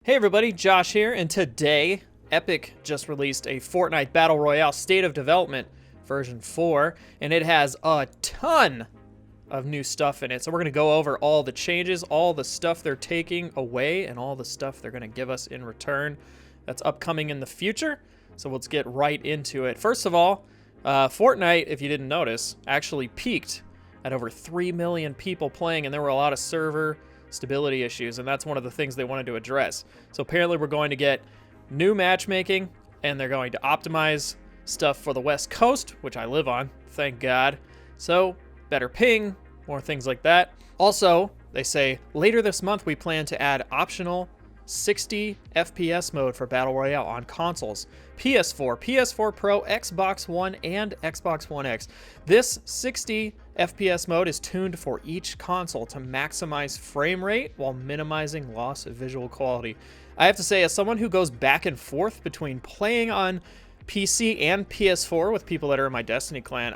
Hey everybody, Josh here, and today Epic just released a Fortnite Battle Royale State of Development version 4, and it has a ton of new stuff in it. So we're going to go over all the changes, all the stuff they're taking away, and all the stuff they're going to give us in return that's upcoming in the future. So let's get right into it. First of all, Fortnite, if you didn't notice, actually peaked at over 3 million people playing, and there were a lot of server stability issues, and that's one of the things they wanted to address. So apparently we're going to get new matchmaking, and they're going to optimize stuff for the West Coast, which I live on, thank God. So better ping, more things like that. Also, they say later this month we plan to add optional 60 FPS mode for Battle Royale on consoles, PS4, PS4 Pro, Xbox One, and Xbox One X. This 60 FPS mode is tuned for each console to maximize frame rate while minimizing loss of visual quality. I have to say, as someone who goes back and forth between playing on PC and PS4 with people that are in my Destiny clan,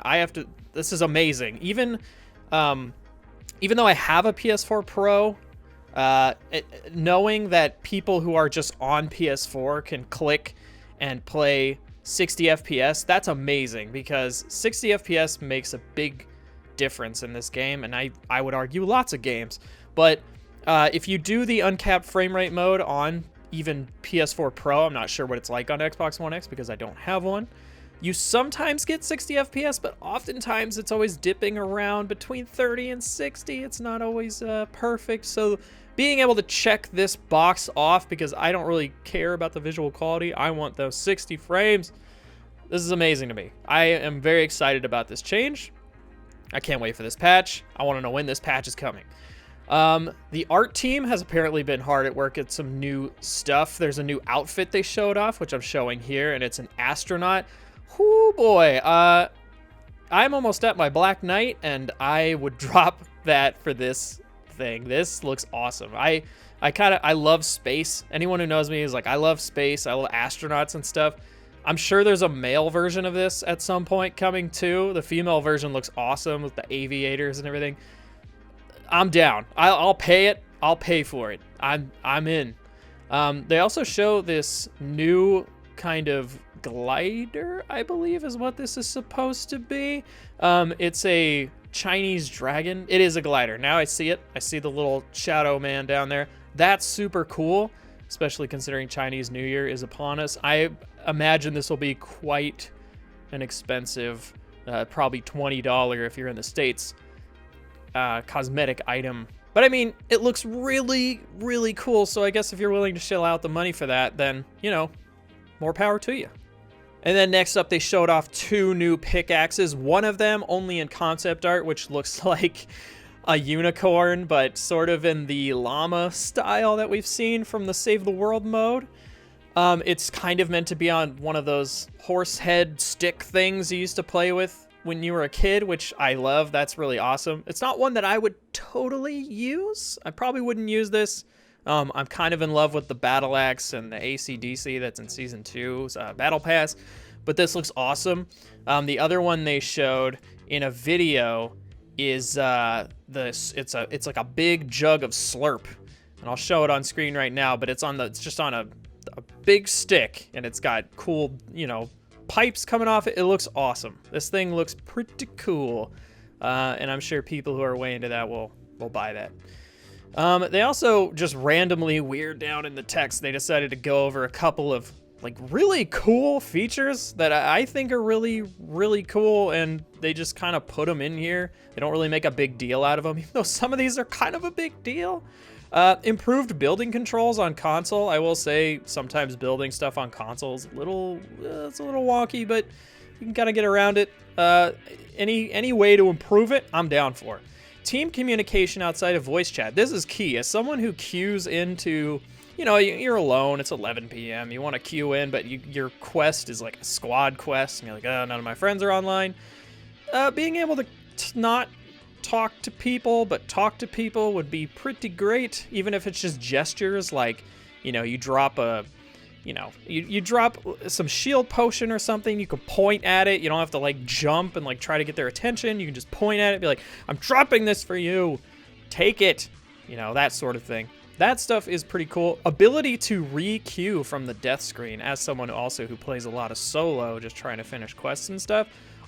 this is amazing. Even though I have a PS4 Pro, knowing that people who are just on PS4 can click and play 60 FPS, that's amazing, because 60 FPS makes a big difference in this game, and I would argue lots of games. But if you do the uncapped frame rate mode on even PS4 Pro, I'm not sure what it's like on Xbox One X because I don't have one, you sometimes get 60 FPS, but oftentimes it's always dipping around between 30 and 60. It's not always perfect. So being able to check this box off, because I don't really care about the visual quality, I want those 60 frames. This is amazing to me. I am very excited about this change. I can't wait for this patch. I want to know when this patch is coming. The art team has apparently been hard at work at some new stuff. There's a new outfit they showed off, which I'm showing here, and it's an astronaut. Whoo boy. I'm almost at my Black Knight, and I would drop that for this thing. This looks awesome. I love space. Anyone who knows me is like, I love space. I love astronauts and stuff. I'm sure there's a male version of this at some point coming too. The female version looks awesome with the aviators and everything. I'm down. I'll pay it. I'll pay for it. I'm in. They also show this new kind of glider, I believe is what this is supposed to be. It's a Chinese dragon. It is a glider. Now I see it. I see the little shadow man down there. That's super cool, especially considering Chinese New Year is upon us. I imagine this will be quite an expensive, probably $20 if you're in the States, cosmetic item. But I mean, it looks really, really cool. So I guess if you're willing to shell out the money for that, then, you know, more power to you. And then next up, they showed off 2 new pickaxes. One of them only in concept art, which looks like a unicorn, but sort of in the llama style that we've seen from the Save the World mode. It's kind of meant to be on one of those horse head stick things you used to play with when you were a kid, which I love. That's really awesome. It's not one that I would totally use. I probably wouldn't use this. I'm kind of in love with the battle axe and the AC/DC that's in Season 2's Battle Pass, but this looks awesome. The other one they showed in a video is it's like a big jug of Slurp, and I'll show it on screen right now. But it's just on a big stick, and it's got cool, you know, pipes coming off it. It looks awesome. This thing looks pretty cool, and I'm sure people who are way into that will buy that. They also just randomly, weird down in the text, they decided to go over a couple of like really cool features that I think are really, really cool, and they just kind of put them in here. They don't really make a big deal out of them, even though some of these are kind of a big deal. Improved building controls on console. I will say sometimes building stuff on console is it's a little wonky, but you can kind of get around it. Any way to improve it, I'm down for. Team communication outside of voice chat. This is key. As someone who queues into, you know, you're alone, it's 11 p.m., you want to queue in, but your quest is like a squad quest, and you're like, oh, none of my friends are online. Being able to not talk to people, but talk to people would be pretty great, even if it's just gestures, like, you know, you drop you drop some shield potion or something, you can point at it. You don't have to like jump and like try to get their attention. You can just point at it and be like, I'm dropping this for you. Take it. You know, that sort of thing. That stuff is pretty cool. Ability to re-queue from the death screen, as someone also who plays a lot of solo, just trying to finish quests and stuff.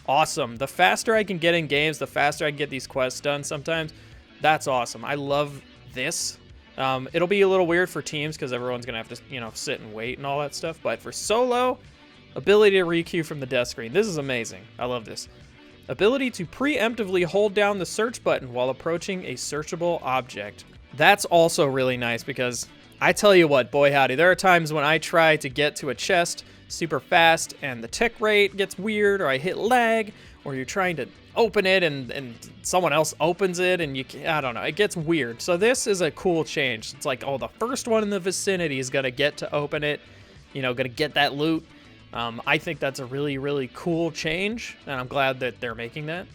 Awesome. The faster I can get in games, the faster I can get these quests done sometimes. That's awesome. I love this. It'll be a little weird for teams because everyone's going to have to, you know, sit and wait and all that stuff. But for solo, ability to re-queue from the death screen. This is amazing. I love this. Ability to preemptively hold down the search button while approaching a searchable object. That's also really nice because I tell you what, boy howdy, there are times when I try to get to a chest super fast and the tick rate gets weird, or I hit lag, or you're trying to open it and someone else opens it and I don't know, it gets weird. So this is a cool change. It's like, oh, the first one in the vicinity is gonna get to open it, you know, gonna get that loot. I think that's a really, really cool change, and I'm glad that they're making that.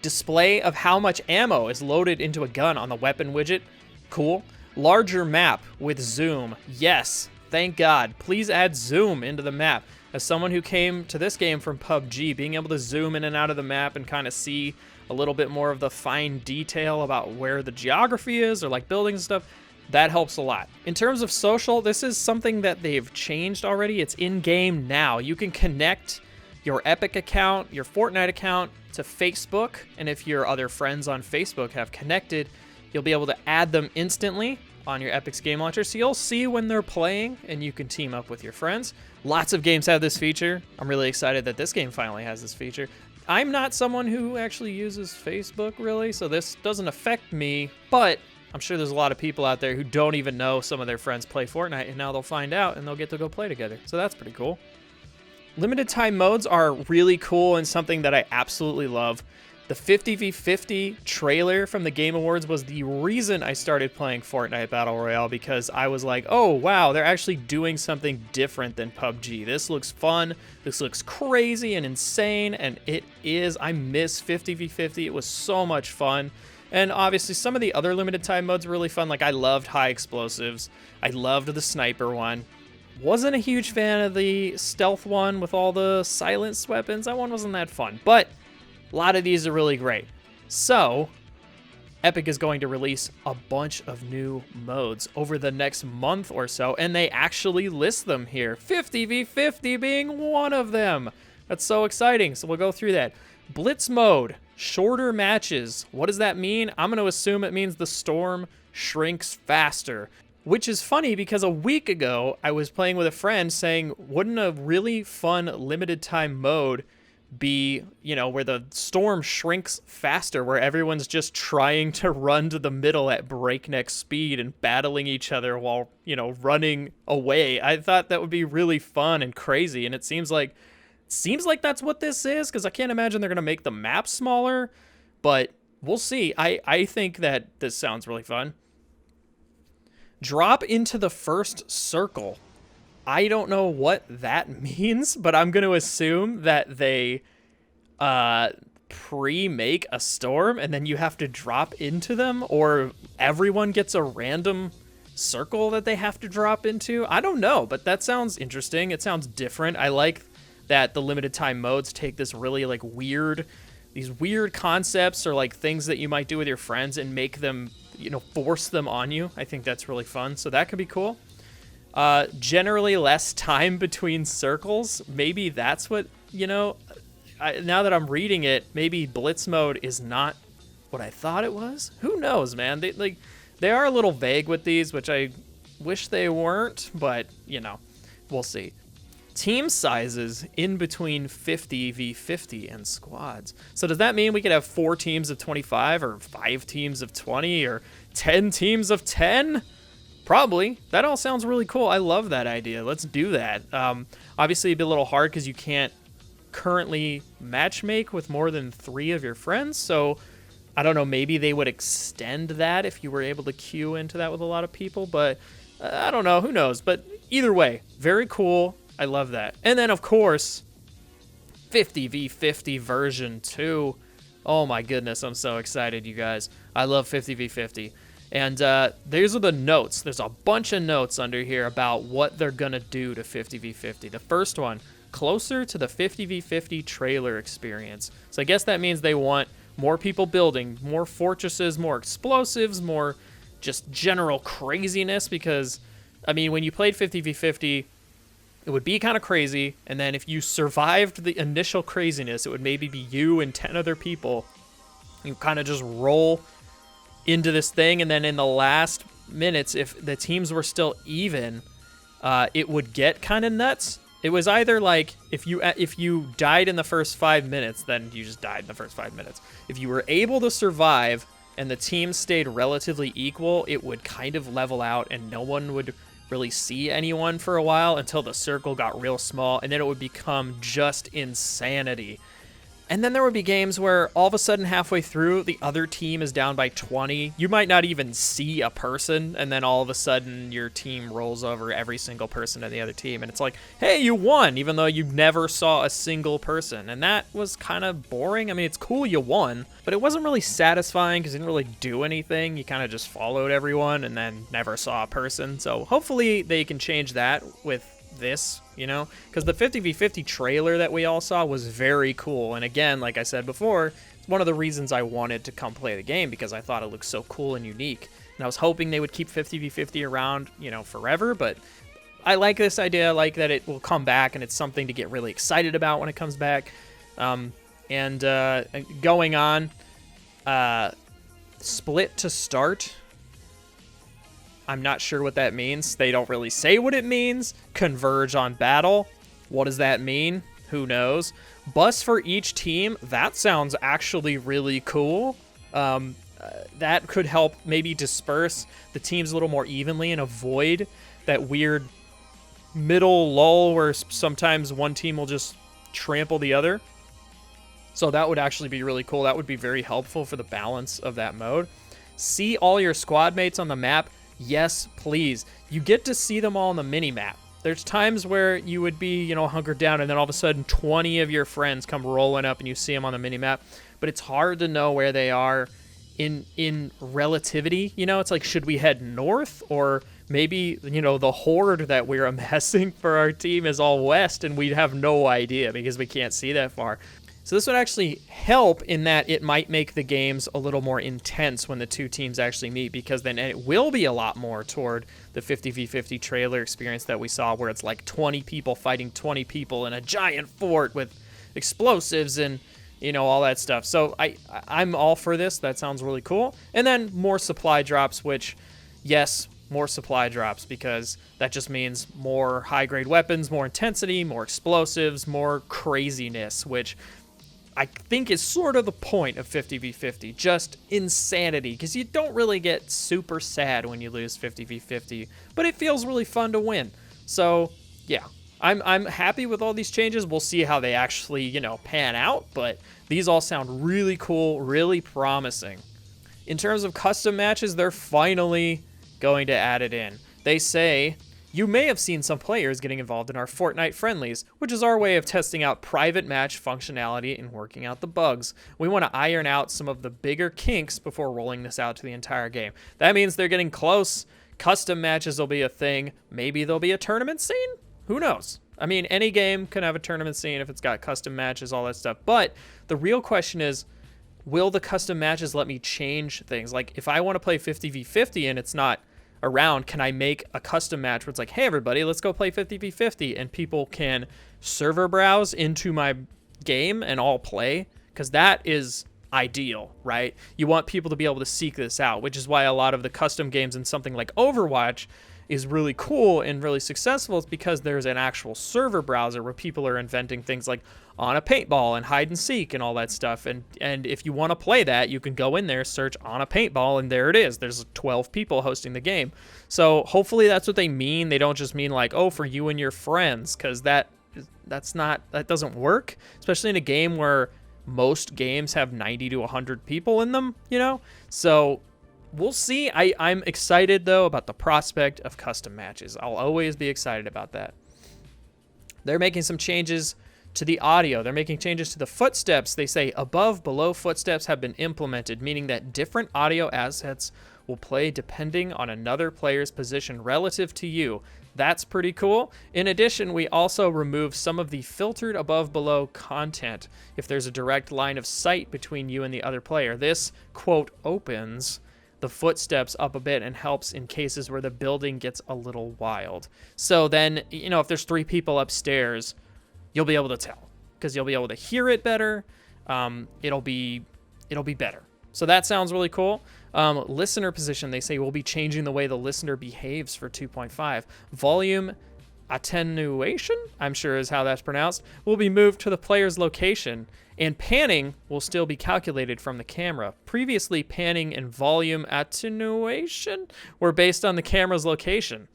Display of how much ammo is loaded into a gun on the weapon widget. Cool. Larger map with zoom. Yes, thank God. Please add zoom into the map. As someone who came to this game from PUBG, being able to zoom in and out of the map and kind of see a little bit more of the fine detail about where the geography is, or like buildings and stuff, that helps a lot. In terms of social, this is something that they've changed already. It's in-game now. You can connect your Epic account, your Fortnite account to Facebook, and if your other friends on Facebook have connected, you'll be able to add them instantly on your Epic's game launcher, so you'll see when they're playing, and you can team up with your friends. Lots of games have this feature. I'm really excited that this game finally has this feature. I'm not someone who actually uses Facebook, really, so this doesn't affect me, but I'm sure there's a lot of people out there who don't even know some of their friends play Fortnite, and now they'll find out, and they'll get to go play together. So that's pretty cool. Limited time modes are really cool and something that I absolutely love. The 50v50 trailer from the Game Awards was the reason I started playing Fortnite Battle Royale, because I was like, oh wow, they're actually doing something different than PUBG. This looks fun, this looks crazy and insane, and it is. I miss 50v50. It was so much fun. And obviously some of the other limited time modes were really fun. Like I loved high explosives. I loved the sniper one. Wasn't a huge fan of the stealth one with all the silenced weapons. That one wasn't that fun, but a lot of these are really great. So Epic is going to release a bunch of new modes over the next month or so, and they actually list them here. 50v50 being one of them. That's so exciting. So we'll go through that. Blitz mode, shorter matches. What does that mean? I'm going to assume it means the storm shrinks faster, which is funny because a week ago I was playing with a friend saying, wouldn't a really fun limited time mode be, you know, where the storm shrinks faster, where everyone's just trying to run to the middle at breakneck speed and battling each other while, you know, running away. I thought that would be really fun and crazy, and it seems like that's what this is, because I can't imagine they're going to make the map smaller, but we'll see. I think that this sounds really fun. Drop into the first circle. I don't know what that means, but I'm going to assume that they pre-make a storm and then you have to drop into them, or everyone gets a random circle that they have to drop into. I don't know, but that sounds interesting. It sounds different. I like that the limited time modes take this really like these weird concepts or like things that you might do with your friends and make them, you know, force them on you. I think that's really fun. So that could be cool. Generally less time between circles. Maybe that's what, you know, now that I'm reading it, maybe blitz mode is not what I thought it was. Who knows, man? They are a little vague with these, which I wish they weren't, but you know, we'll see. Team sizes in between 50v50 and squads. So does that mean we could have 4 teams of 25 or 5 teams of 20 or 10 teams of 10? Probably. That all sounds really cool. I love that idea. Let's do that. Obviously it'd be a little hard because you can't currently matchmake with more than 3 of your friends. So I don't know, maybe they would extend that if you were able to queue into that with a lot of people, but I don't know, who knows? But either way, very cool. I love that. And then, of course, 50v50 version 2. Oh my goodness, I'm so excited, you guys. I love 50v50. And these are the notes. There's a bunch of notes under here about what they're going to do to 50v50. The first one, closer to the 50v50 trailer experience. So I guess that means they want more people building, more fortresses, more explosives, more just general craziness, because, I mean, when you played 50v50, it would be kind of crazy, and then if you survived the initial craziness, it would maybe be you and 10 other people. You kind of just roll into this thing, and then in the last minutes, if the teams were still even, it would get kind of nuts. It was either like, if you died in the first 5 minutes, then you just died in the first 5 minutes. If you were able to survive and the team stayed relatively equal, it would kind of level out and no one would really see anyone for a while until the circle got real small, and then it would become just insanity. And then there would be games where all of a sudden halfway through, the other team is down by 20. You might not even see a person, and then all of a sudden your team rolls over every single person in the other team. And it's like, hey, you won, even though you never saw a single person. And that was kind of boring. I mean, it's cool you won, but it wasn't really satisfying because you didn't really do anything. You kind of just followed everyone and then never saw a person. So hopefully they can change that with this, you know, because the 50v50 trailer that we all saw was very cool. And again, like I said before, it's one of the reasons I wanted to come play the game, because I thought it looked so cool and unique. And I was hoping they would keep 50v50 around, you know, forever. But I like this idea. I like that it will come back, and it's something to get really excited about when it comes back. Going on, split to start. I'm not sure what that means. They don't really say what it means. Converge on battle. What does that mean? Who knows? Bus for each team. That sounds actually really cool. That could help maybe disperse the teams a little more evenly and avoid that weird middle lull where sometimes one team will just trample the other. So that would actually be really cool. That would be very helpful for the balance of that mode. See all your squad mates on the map. Yes, please. You get to see them all on the mini-map. There's times where you would be, you know, hunkered down, and then all of a sudden 20 of your friends come rolling up and you see them on the mini-map. But it's hard to know where they are in relativity. You know, it's like, should we head north? Or maybe, you know, the horde that we're amassing for our team is all west, and we'd have no idea because we can't see that far. So this would actually help in that it might make the games a little more intense when the two teams actually meet, because then it will be a lot more toward the 50v50 trailer experience that we saw, where it's like 20 people fighting 20 people in a giant fort with explosives and, you know, all that stuff. So I'm all for this. That sounds really cool. And then more supply drops, which, yes, more supply drops, because that just means more high-grade weapons, more intensity, more explosives, more craziness, which I think is sort of the point of 50v50, just insanity, because you don't really get super sad when you lose 50v50, but it feels really fun to win. So yeah, I'm happy with all these changes. We'll see how they actually, you know, pan out, but these all sound really cool, really promising. In terms of custom matches, they're finally going to add it in. They say, you may have seen some players getting involved in our Fortnite friendlies, which is our way of testing out private match functionality and working out the bugs. We want to iron out some of the bigger kinks before rolling this out to the entire game. That means they're getting close. Custom matches will be a thing. Maybe there'll be a tournament scene? Who knows? I mean, any game can have a tournament scene if it's got custom matches, all that stuff. But the real question is, will the custom matches let me change things? Like, if I want to play 50v50 and it's not around, can I make a custom match where it's like, hey everybody, let's go play 50v50, and people can server browse into my game and all play? Because that is ideal, right? You want people to be able to seek this out, which is why a lot of the custom games in something like Overwatch is really cool and really successful. It's because there's an actual server browser where people are inventing things like on a paintball and hide and seek and all that stuff. And if you want to play that, you can go in there, search on a paintball, and there it is. There's 12 people hosting the game. So hopefully that's what they mean. They don't just mean like, oh, for you and your friends, because that doesn't work, especially in a game where most games have 90 to 100 people in them, you know? So we'll see. I'm excited, though, about the prospect of custom matches. I'll always be excited about that. They're making some changes to the audio. They're making changes to the footsteps. They say above, below footsteps have been implemented, meaning that different audio assets will play depending on another player's position relative to you. That's pretty cool. In addition, we also remove some of the filtered above-below content if there's a direct line of sight between you and the other player. This, quote, opens the footsteps up a bit and helps in cases where the building gets a little wild. So then, you know, if there's 3 people upstairs, you'll be able to tell because you'll be able to hear it better. It'll be better. So that sounds really cool. Listener position, they say, will be changing the way the listener behaves for 2.5. Volume attenuation, I'm sure is how that's pronounced, will be moved to the player's location, and panning will still be calculated from the camera. Previously, panning and volume attenuation were based on the camera's location.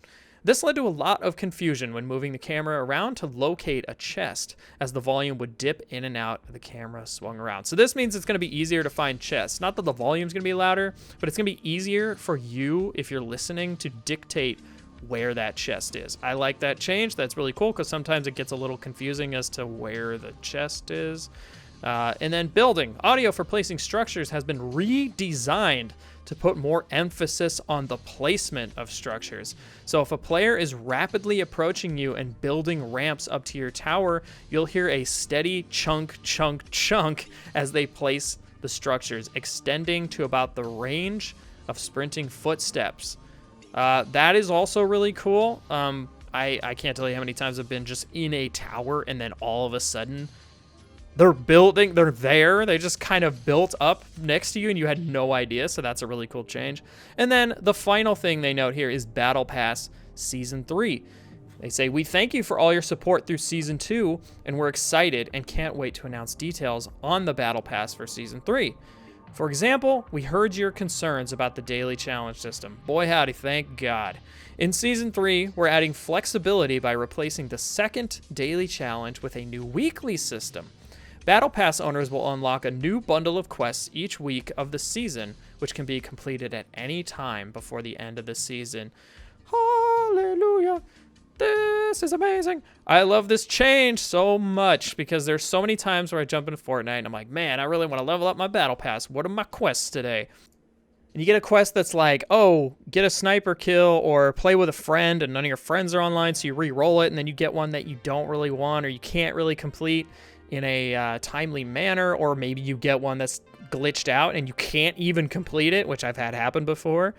This led to a lot of confusion when moving the camera around to locate a chest, as the volume would dip in and out as the camera swung around. So this means it's going to be easier to find chests. Not that the volume's going to be louder, but it's going to be easier for you, if you're listening, to dictate where that chest is. I like that change. That's really cool because sometimes it gets a little confusing as to where the chest is. And then building. Audio for placing structures has been redesigned to put more emphasis on the placement of structures. So if a player is rapidly approaching you and building ramps up to your tower, you'll hear a steady chunk, chunk, chunk as they place the structures, extending to about the range of sprinting footsteps. That is also really cool. I can't tell you how many times I've been just in a tower and then all of a sudden they're there. They just kind of built up next to you and you had no idea. So that's a really cool change. And then the final thing they note here is Battle Pass Season 3. They say, we thank you for all your support through Season 2, and we're excited and can't wait to announce details on the Battle Pass for Season 3. For example, we heard your concerns about the daily challenge system. Boy howdy, thank God. In Season 3, we're adding flexibility by replacing the second daily challenge with a new weekly system. Battle Pass owners will unlock a new bundle of quests each week of the season, which can be completed at any time before the end of the season. Hallelujah! This is amazing. I love this change so much because there's so many times where I jump into Fortnite and I'm like, man, I really want to level up my Battle Pass. What are my quests today? And you get a quest that's like, oh, get a sniper kill or play with a friend and none of your friends are online, so you re-roll it, and then you get one that you don't really want or you can't really complete in a timely manner, or maybe you get one that's glitched out and you can't even complete it, which I've had happen before.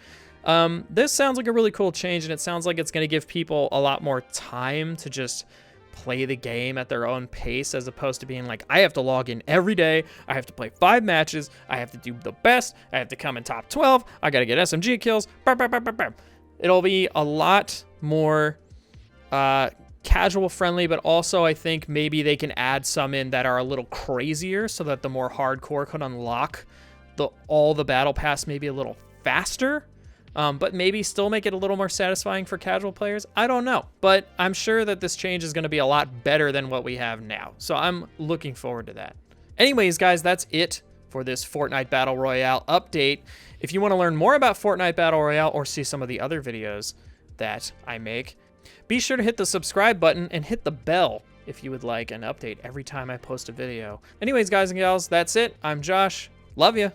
This sounds like a really cool change, and it sounds like it's going to give people a lot more time to just play the game at their own pace, as opposed to being like, I have to log in every day, I have to play 5 matches, I have to do the best, I have to come in top 12, I got to get SMG kills. It'll be a lot more casual friendly, but also I think maybe they can add some in that are a little crazier so that the more hardcore could unlock all the battle pass maybe a little faster. But maybe still make it a little more satisfying for casual players. I don't know, but I'm sure that this change is going to be a lot better than what we have now. So I'm looking forward to that. Anyways, guys, that's it for this Fortnite Battle Royale update. If you want to learn more about Fortnite Battle Royale or see some of the other videos that I make, be sure to hit the subscribe button and hit the bell if you would like an update every time I post a video. Anyways, guys and gals, that's it. I'm Josh. Love ya.